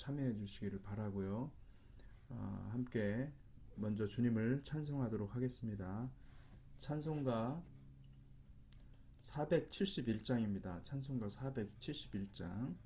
참여해 주시기를 바라고요. 함께 먼저 주님을 찬송하도록 하겠습니다. 찬송가 471장입니다. 찬송가 471장.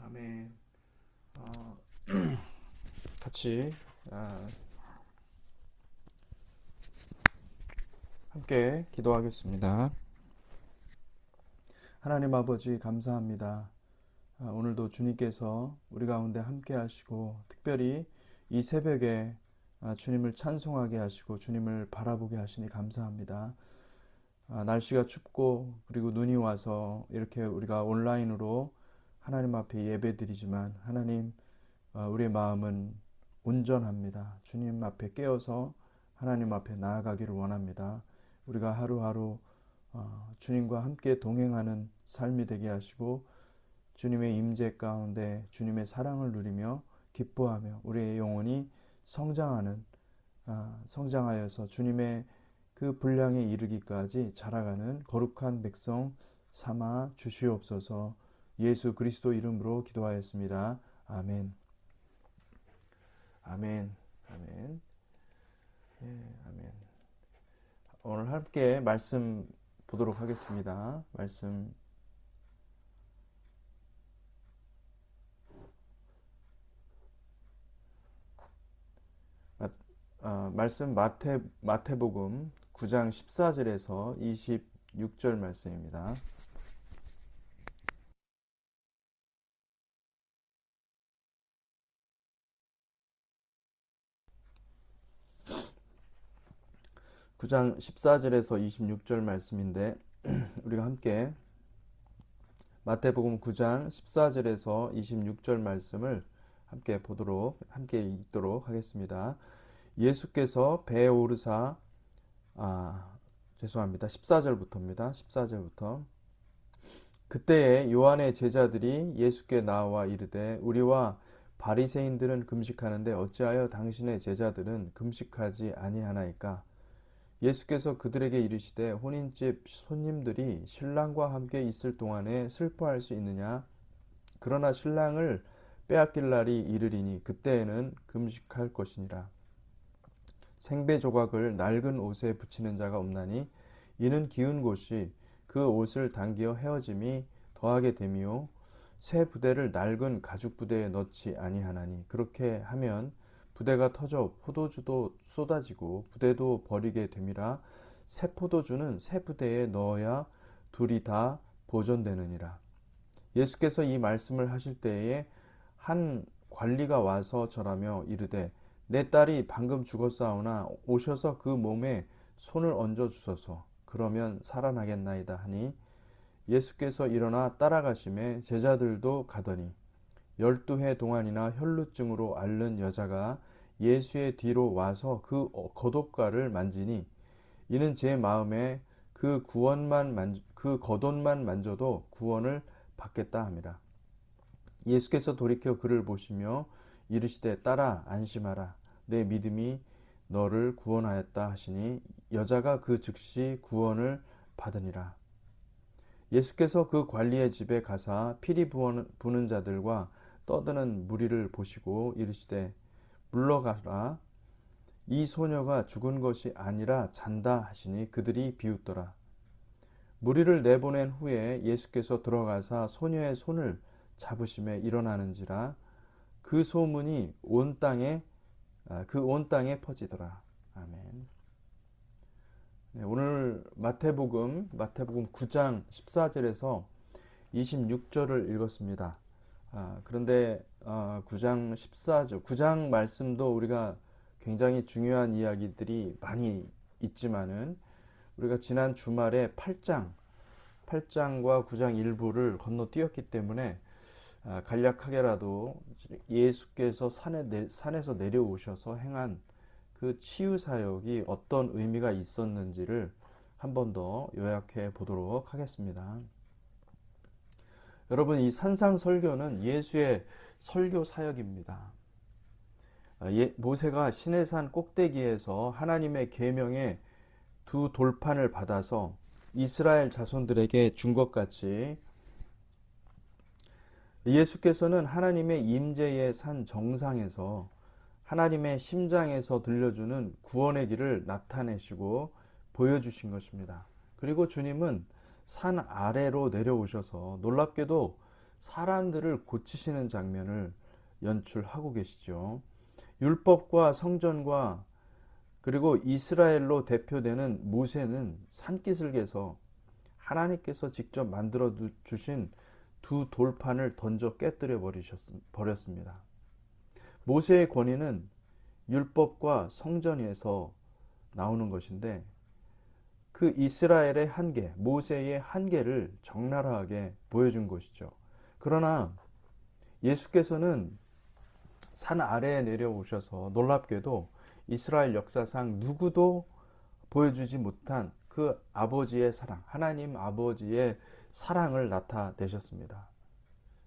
아멘. 같이 함께 기도하겠습니다. 하나님 아버지 감사합니다. 오늘도 주님께서 우리 가운데 함께 하시고 특별히 이 새벽에 주님을 찬송하게 하시고 주님을 바라보게 하시니 감사합니다. 날씨가 춥고 그리고 눈이 와서 이렇게 우리가 온라인으로 하나님 앞에 예배드리지만 하나님, 우리의 마음은 온전합니다. 주님 앞에 깨어서 하나님 앞에 나아가기를 원합니다. 우리가 하루하루 주님과 함께 동행하는 삶이 되게 하시고 주님의 임재 가운데 주님의 사랑을 누리며 기뻐하며 우리의 영혼이 성장하여서 주님의 그 분량에 이르기까지 자라가는 거룩한 백성 삼아 주시옵소서. 예수 그리스도 이름으로 기도하였습니다. 아멘. 아멘. 아멘. 예, 아멘. 오늘 함께 말씀 보도록 하겠습니다. 말씀 말씀 마태복음 9장 14절에서 26절 말씀입니다. 구 장 14절에서 26절 말씀인데 우리가 함께 마태복음 9장 14절에서 26절 말씀을 함께 읽도록 하겠습니다. 예수께서 배에 오르사 죄송합니다. 14절부터입니다. 14절부터. 그때에 요한의 제자들이 예수께 나와 이르되 우리와 바리새인들은 금식하는데 어찌하여 당신의 제자들은 금식하지 아니하나이까? 예수께서 그들에게 이르시되 혼인집 손님들이 신랑과 함께 있을 동안에 슬퍼할 수 있느냐? 그러나 신랑을 빼앗길 날이 이르리니 그때에는 금식할 것이니라. 생배 조각을 낡은 옷에 붙이는 자가 없나니 이는 기운 곳이 그 옷을 당기어 헤어짐이 더하게 됨이요 새 부대를 낡은 가죽 부대에 넣지 아니하나니 그렇게 하면 부대가 터져 포도주도 쏟아지고 부대도 버리게 됨이라. 새 포도주는 새 부대에 넣어야 둘이 다 보존되느니라. 예수께서 이 말씀을 하실 때에 한 관리가 와서 절하며 이르되 내 딸이 방금 죽었사오나 오셔서 그 몸에 손을 얹어 주소서. 그러면 살아나겠나이다 하니 예수께서 일어나 따라가심에 제자들도 가더니 12해 동안이나 혈루증으로 앓는 여자가 예수의 뒤로 와서 그 겉옷가를 만지니 이는 제 마음에 그 겉옷만 만져도 구원을 받겠다 함이라. 예수께서 돌이켜 그를 보시며 이르시되 딸아 안심하라 내 믿음이 너를 구원하였다 하시니 여자가 그 즉시 구원을 받으니라. 예수께서 그 관리의 집에 가사 피리 부는 자들과 떠드는 무리를 보시고 이르시되 물러가라 이 소녀가 죽은 것이 아니라 잔다 하시니 그들이 비웃더라. 무리를 내보낸 후에 예수께서 들어가사 소녀의 손을 잡으심에 일어나는지라. 그 소문이 온 땅에 퍼지더라. 아멘. 네, 오늘 마태복음 9장 14절에서 26절을 읽었습니다. 그런데 9장 14절, 9장 말씀도 우리가 굉장히 중요한 이야기들이 많이 있지만은 우리가 지난 주말에 8장과 9장 일부를 건너뛰었기 때문에 간략하게라도 예수께서 산에서 내려오셔서 행한 그 치유 사역이 어떤 의미가 있었는지를 한 번 더 요약해 보도록 하겠습니다. 여러분, 이 산상 설교는 예수의 설교 사역입니다. 모세가 시내산 꼭대기에서 하나님의 계명의 두 돌판을 받아서 이스라엘 자손들에게 준 것 같이 예수께서는 하나님의 임재의 산 정상에서 하나님의 심장에서 들려주는 구원의 길을 나타내시고 보여주신 것입니다. 그리고 주님은 산 아래로 내려오셔서 놀랍게도 사람들을 고치시는 장면을 연출하고 계시죠. 율법과 성전과 그리고 이스라엘로 대표되는 모세는 산기슭에서 하나님께서 직접 만들어 주신 두 돌판을 던져 깨뜨려 버렸습니다. 모세의 권위는 율법과 성전에서 나오는 것인데 그 이스라엘의 한계, 모세의 한계를 적나라하게 보여준 것이죠. 그러나 예수께서는 산 아래에 내려오셔서 놀랍게도 이스라엘 역사상 누구도 보여주지 못한 그 아버지의 사랑, 하나님 아버지의 사랑을 나타내셨습니다.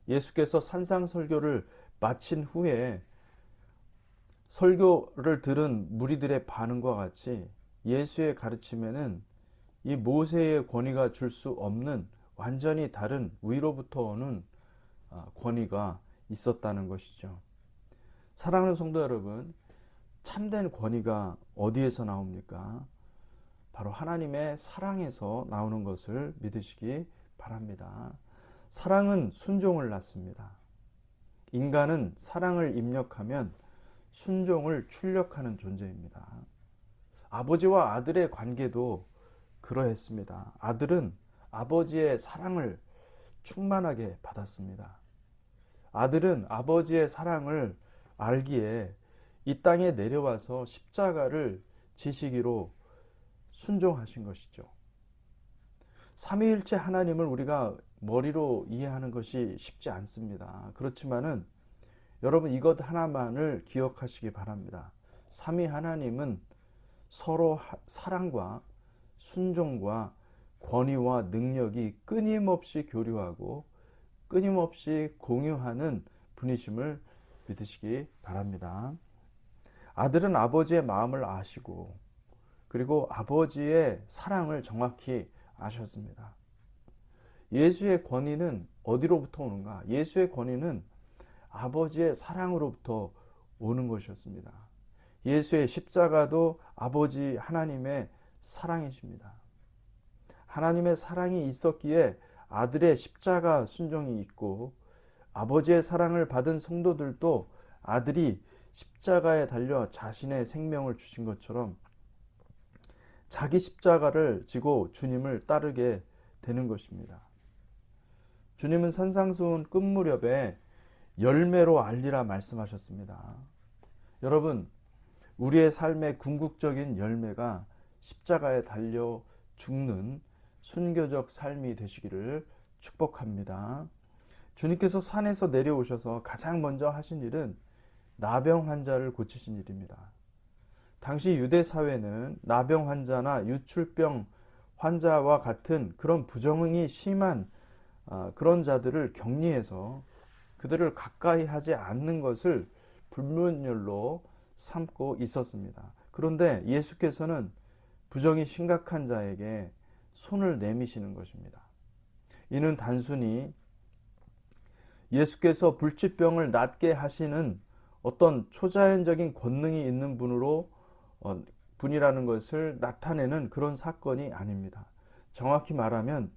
예수께서 산상설교를 마친 후에 설교를 들은 무리들의 반응과 같이 예수의 가르침에는 이 모세의 권위가 줄 수 없는 완전히 다른 위로부터 오는 권위가 있었다는 것이죠. 사랑하는 성도 여러분, 참된 권위가 어디에서 나옵니까? 바로 하나님의 사랑에서 나오는 것을 믿으시기 바랍니다. 사랑은 순종을 낳습니다. 인간은 사랑을 입력하면 순종을 출력하는 존재입니다. 아버지와 아들의 관계도 그러했습니다. 아들은 아버지의 사랑을 충만하게 받았습니다. 아들은 아버지의 사랑을 알기에 이 땅에 내려와서 십자가를 지시기로 순종하신 것이죠. 삼위일체 하나님을 우리가 머리로 이해하는 것이 쉽지 않습니다. 그렇지만은 여러분 이것 하나만을 기억하시기 바랍니다. 삼위 하나님은 서로 사랑과 순종과 권위와 능력이 끊임없이 교류하고 끊임없이 공유하는 분이심을 믿으시기 바랍니다. 아들은 아버지의 마음을 아시고 그리고 아버지의 사랑을 정확히 아셨습니다. 예수의 권위는 어디로부터 오는가? 예수의 권위는 아버지의 사랑으로부터 오는 것이었습니다. 예수의 십자가도 아버지 하나님의 사랑이십니다. 하나님의 사랑이 있었기에 아들의 십자가 순종이 있고 아버지의 사랑을 받은 성도들도 아들이 십자가에 달려 자신의 생명을 주신 것처럼 자기 십자가를 지고 주님을 따르게 되는 것입니다. 주님은 산상수훈 끝 무렵에 열매로 알리라 말씀하셨습니다. 여러분, 우리의 삶의 궁극적인 열매가 십자가에 달려 죽는 순교적 삶이 되시기를 축복합니다. 주님께서 산에서 내려오셔서 가장 먼저 하신 일은 나병 환자를 고치신 일입니다. 당시 유대 사회는 나병 환자나 유출병 환자와 같은 그런 부정이 심한 그런 자들을 격리해서 그들을 가까이 하지 않는 것을 불문율로 삼고 있었습니다. 그런데 예수께서는 부정이 심각한 자에게 손을 내미시는 것입니다. 이는 단순히 예수께서 불치병을 낫게 하시는 어떤 초자연적인 권능이 있는 분이라는 것을 나타내는 그런 사건이 아닙니다. 정확히 말하면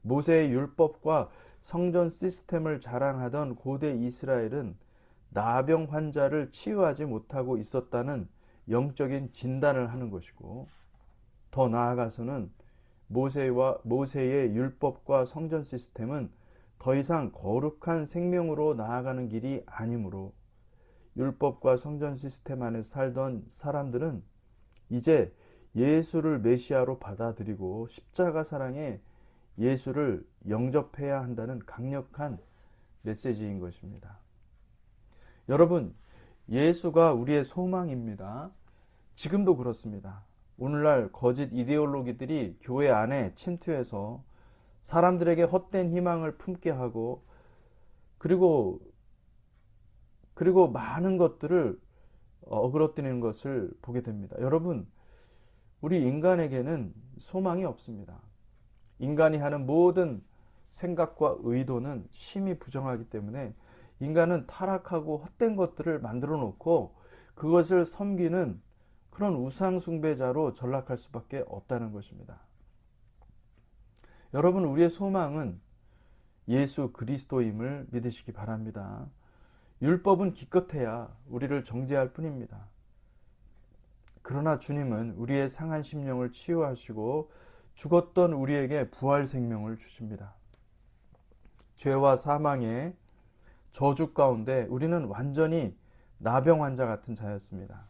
모세의 율법과 성전 시스템을 자랑하던 고대 이스라엘은 나병 환자를 치유하지 못하고 있었다는 영적인 진단을 하는 것이고, 더 나아가서는 모세의 율법과 성전 시스템은 더 이상 거룩한 생명으로 나아가는 길이 아니므로 율법과 성전 시스템 안에 살던 사람들은 이제 예수를 메시아로 받아들이고 십자가 사랑의 예수를 영접해야 한다는 강력한 메시지인 것입니다. 여러분, 예수가 우리의 소망입니다. 지금도 그렇습니다. 오늘날 거짓 이데올로기들이 교회 안에 침투해서 사람들에게 헛된 희망을 품게 하고 그리고 많은 것들을 어그러뜨리는 것을 보게 됩니다. 여러분, 우리 인간에게는 소망이 없습니다. 인간이 하는 모든 생각과 의도는 심히 부정하기 때문에 인간은 타락하고 헛된 것들을 만들어 놓고 그것을 섬기는 그런 우상 숭배자로 전락할 수밖에 없다는 것입니다. 여러분, 우리의 소망은 예수 그리스도임을 믿으시기 바랍니다. 율법은 기껏해야 우리를 정죄할 뿐입니다. 그러나 주님은 우리의 상한 심령을 치유하시고 죽었던 우리에게 부활 생명을 주십니다. 죄와 사망의 저주 가운데 우리는 완전히 나병 환자 같은 자였습니다.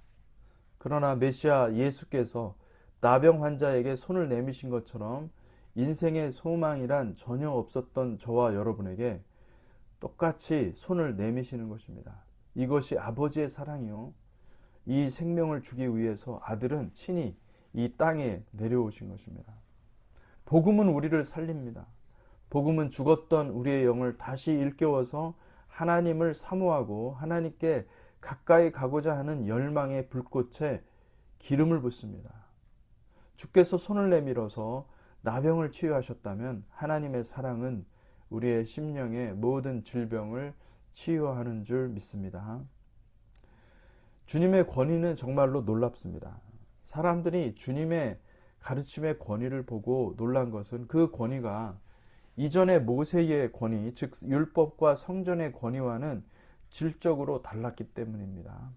그러나 메시아 예수께서 나병 환자에게 손을 내미신 것처럼 인생의 소망이란 전혀 없었던 저와 여러분에게 똑같이 손을 내미시는 것입니다. 이것이 아버지의 사랑이요. 이 생명을 주기 위해서 아들은 친히 이 땅에 내려오신 것입니다. 복음은 우리를 살립니다. 복음은 죽었던 우리의 영을 다시 일깨워서 하나님을 사모하고 하나님께 가까이 가고자 하는 열망의 불꽃에 기름을 붓습니다. 주께서 손을 내밀어서 나병을 치유하셨다면 하나님의 사랑은 우리의 심령의 모든 질병을 치유하는 줄 믿습니다. 주님의 권위는 정말로 놀랍습니다. 사람들이 주님의 가르침의 권위를 보고 놀란 것은 그 권위가 이전의 모세의 권위, 즉 율법과 성전의 권위와는 질적으로 달랐기 때문입니다.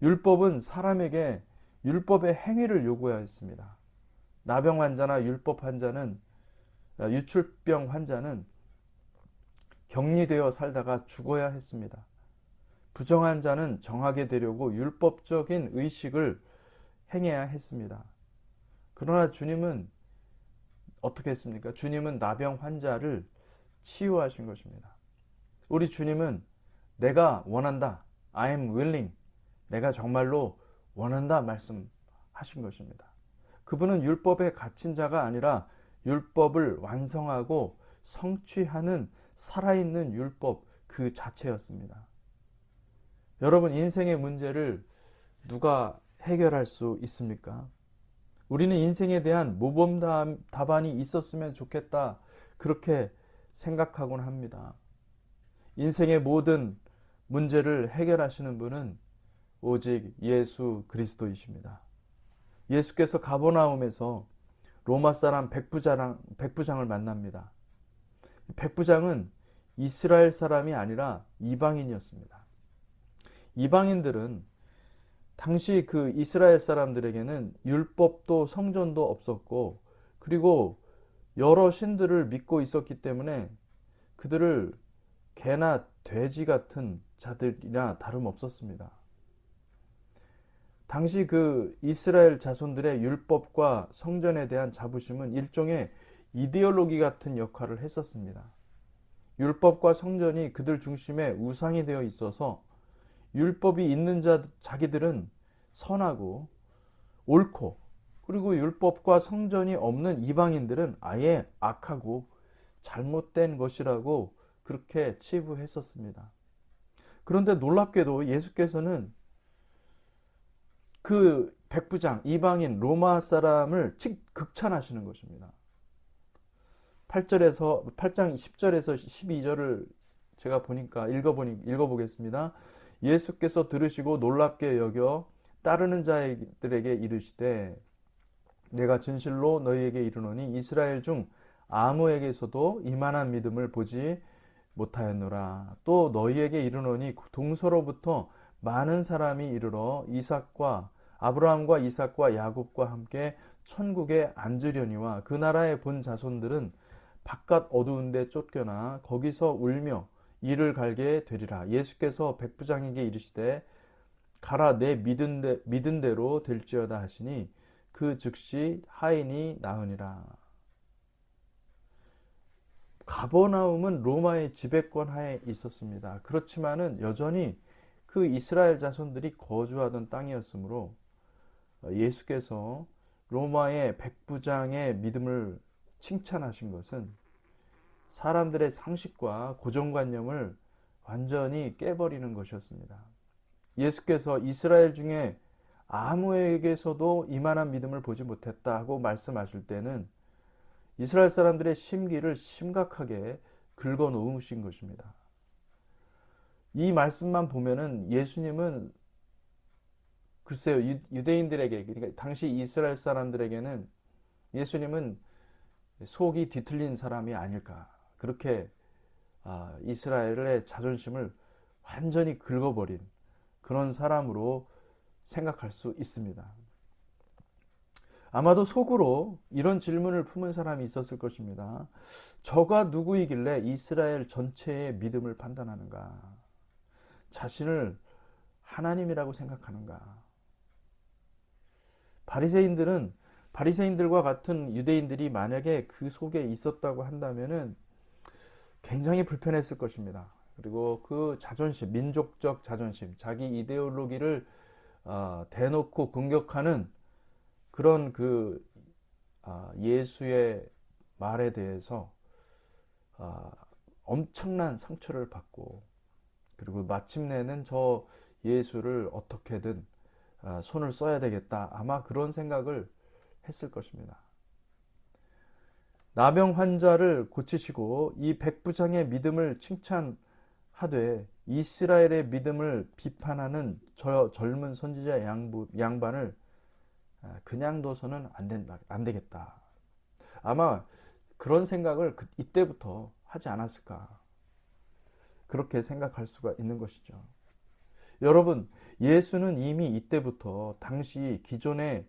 율법은 사람에게 율법의 행위를 요구하였습니다. 나병 환자나 율법 환자는 유출병 환자는 격리되어 살다가 죽어야 했습니다. 부정한 자는 정하게 되려고 율법적인 의식을 행해야 했습니다. 그러나 주님은 어떻게 했습니까? 주님은 나병 환자를 치유하신 것입니다. 우리 주님은 내가 원한다. I am willing. 내가 정말로 원한다 말씀하신 것입니다. 그분은 율법에 갇힌 자가 아니라 율법을 완성하고 성취하는 살아있는 율법 그 자체였습니다. 여러분, 인생의 문제를 누가 해결할 수 있습니까? 우리는 인생에 대한 모범 답안이 있었으면 좋겠다, 그렇게 생각하곤 합니다. 인생의 모든 문제를 해결하시는 분은 오직 예수 그리스도이십니다. 예수께서 가버나움에서 로마 사람 백부장을 만납니다. 백부장은 이스라엘 사람이 아니라 이방인이었습니다. 이방인들은 당시 그 이스라엘 사람들에게는 율법도 성전도 없었고, 그리고 여러 신들을 믿고 있었기 때문에 그들을 개나 돼지 같은 자들이나 다름없었습니다. 당시 그 이스라엘 자손들의 율법과 성전에 대한 자부심은 일종의 이데올로기 같은 역할을 했었습니다. 율법과 성전이 그들 중심에 우상이 되어 있어서 율법이 있는 자기들은 선하고 옳고, 그리고 율법과 성전이 없는 이방인들은 아예 악하고 잘못된 것이라고 그렇게 치부했었습니다. 그런데 놀랍게도 예수께서는 그 백부장, 이방인, 로마 사람을 극찬하시는 것입니다. 8장 10절에서 12절을 제가 읽어보겠습니다. 예수께서 들으시고 놀랍게 여겨 따르는 자들에게 이르시되 내가 진실로 너희에게 이르노니 이스라엘 중 아무에게서도 이만한 믿음을 보지 못하였노라. 또 너희에게 이르노니 동서로부터 많은 사람이 이르러 아브라함과 이삭과 야곱과 함께 천국에 앉으려니와 그 나라에 본 자손들은 바깥 어두운 데 쫓겨나 거기서 울며 이를 갈게 되리라. 예수께서 백부장에게 이르시되 가라, 내 믿은 대로 될지어다 하시니 그 즉시 하인이 나으니라. 가버나움은 로마의 지배권 하에 있었습니다. 그렇지만은 여전히 그 이스라엘 자손들이 거주하던 땅이었으므로 예수께서 로마의 백부장의 믿음을 칭찬하신 것은 사람들의 상식과 고정관념을 완전히 깨버리는 것이었습니다. 예수께서 이스라엘 중에 아무에게서도 이만한 믿음을 보지 못했다고 말씀하실 때는 이스라엘 사람들의 심기를 심각하게 긁어 놓으신 것입니다. 이 말씀만 보면은 예수님은 글쎄요, 유대인들에게, 그러니까 당시 이스라엘 사람들에게는 예수님은 속이 뒤틀린 사람이 아닐까, 그렇게 이스라엘의 자존심을 완전히 긁어버린 그런 사람으로 생각할 수 있습니다. 아마도 속으로 이런 질문을 품은 사람이 있었을 것입니다. 저가 누구이길래 이스라엘 전체의 믿음을 판단하는가? 자신을 하나님이라고 생각하는가? 바리새인들과 같은 유대인들이 만약에 그 속에 있었다고 한다면은 굉장히 불편했을 것입니다. 그리고 그 자존심, 민족적 자존심, 자기 이데올로기를 대놓고 공격하는 그런 예수의 말에 대해서 엄청난 상처를 받고, 그리고 마침내는 저 예수를 어떻게든 손을 써야 되겠다, 아마 그런 생각을 했을 것입니다. 나병 환자를 고치시고 이 백부장의 믿음을 칭찬하되 이스라엘의 믿음을 비판하는 저 젊은 선지자 양반을 그냥 둬서는 안 되겠다. 아마 그런 생각을 이때부터 하지 않았을까, 그렇게 생각할 수가 있는 것이죠. 여러분, 예수는 이미 이때부터 당시 기존의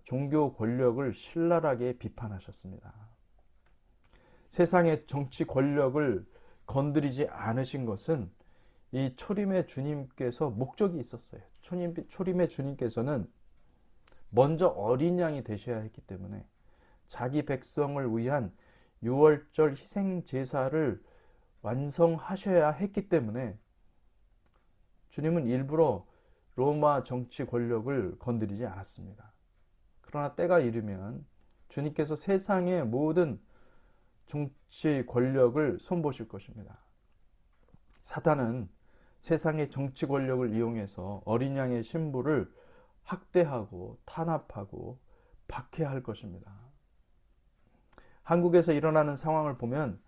종교 권력을 신랄하게 비판하셨습니다. 세상의 정치 권력을 건드리지 않으신 것은 이 초림의 주님께서 목적이 있었어요. 초림의 주님께서는 먼저 어린 양이 되셔야 했기 때문에 자기 백성을 위한 유월절 희생 제사를 완성하셔야 했기 때문에 주님은 일부러 로마 정치 권력을 건드리지 않았습니다. 그러나 때가 이르면 주님께서 세상의 모든 정치 권력을 손보실 것입니다. 사탄은 세상의 정치 권력을 이용해서 어린 양의 신부를 학대하고 탄압하고 박해할 것입니다. 한국에서 일어나는 상황을 보면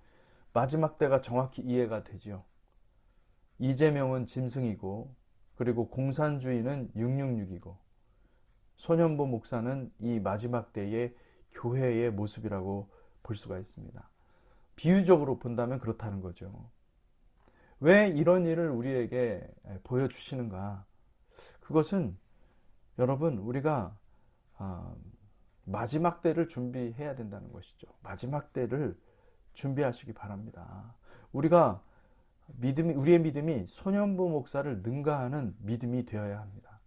마지막 때가 정확히 이해가 되지요. 이재명은 짐승이고, 그리고 공산주의는 666이고, 소년보 목사는 이 마지막 때의 교회의 모습이라고 볼 수가 있습니다. 비유적으로 본다면 그렇다는 거죠. 왜 이런 일을 우리에게 보여주시는가? 그것은 여러분, 우리가 마지막 때를 준비해야 된다는 것이죠. 마지막 때를 준비하시기 바랍니다. 우리의 믿음이 소년보 목사를 능가하는 믿음이 되어야 합니다.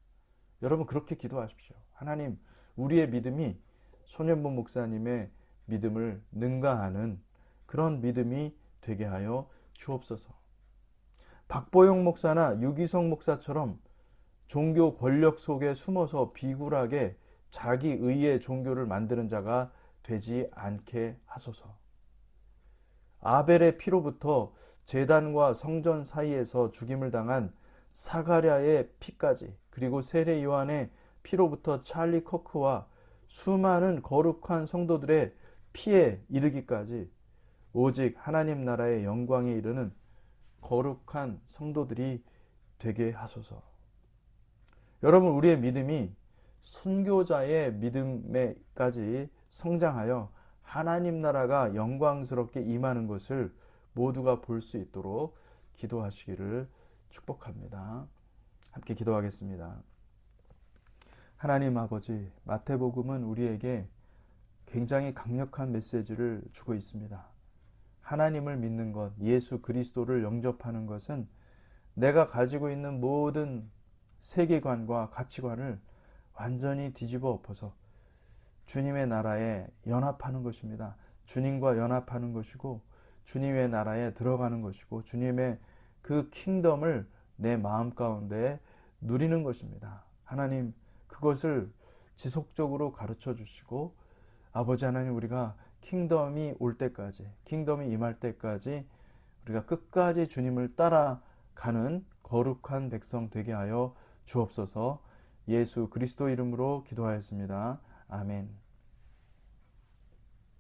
여러분, 그렇게 기도하십시오. 하나님, 우리의 믿음이 소년보 목사님의 믿음을 능가하는 그런 믿음이 되게 하여 주옵소서. 박보영 목사나 유기성 목사처럼 종교 권력 속에 숨어서 비굴하게 자기 의의 종교를 만드는 자가 되지 않게 하소서. 아벨의 피로부터 제단과 성전 사이에서 죽임을 당한 사가랴의 피까지, 그리고 세례 요한의 피로부터 찰리 코크와 수많은 거룩한 성도들의 피에 이르기까지 오직 하나님 나라의 영광에 이르는 거룩한 성도들이 되게 하소서. 여러분, 우리의 믿음이 순교자의 믿음에까지 성장하여 하나님 나라가 영광스럽게 임하는 것을 모두가 볼 수 있도록 기도하시기를 축복합니다. 함께 기도하겠습니다. 하나님 아버지, 마태복음은 우리에게 굉장히 강력한 메시지를 주고 있습니다. 하나님을 믿는 것, 예수 그리스도를 영접하는 것은 내가 가지고 있는 모든 세계관과 가치관을 완전히 뒤집어 엎어서 주님의 나라에 연합하는 것입니다. 주님과 연합하는 것이고, 주님의 나라에 들어가는 것이고, 주님의 그 킹덤을 내 마음 가운데 누리는 것입니다. 하나님, 그것을 지속적으로 가르쳐 주시고, 아버지 하나님, 우리가 킹덤이 올 때까지, 킹덤이 임할 때까지 우리가 끝까지 주님을 따라가는 거룩한 백성 되게 하여 주옵소서. 예수 그리스도 이름으로 기도하였습니다. 아멘.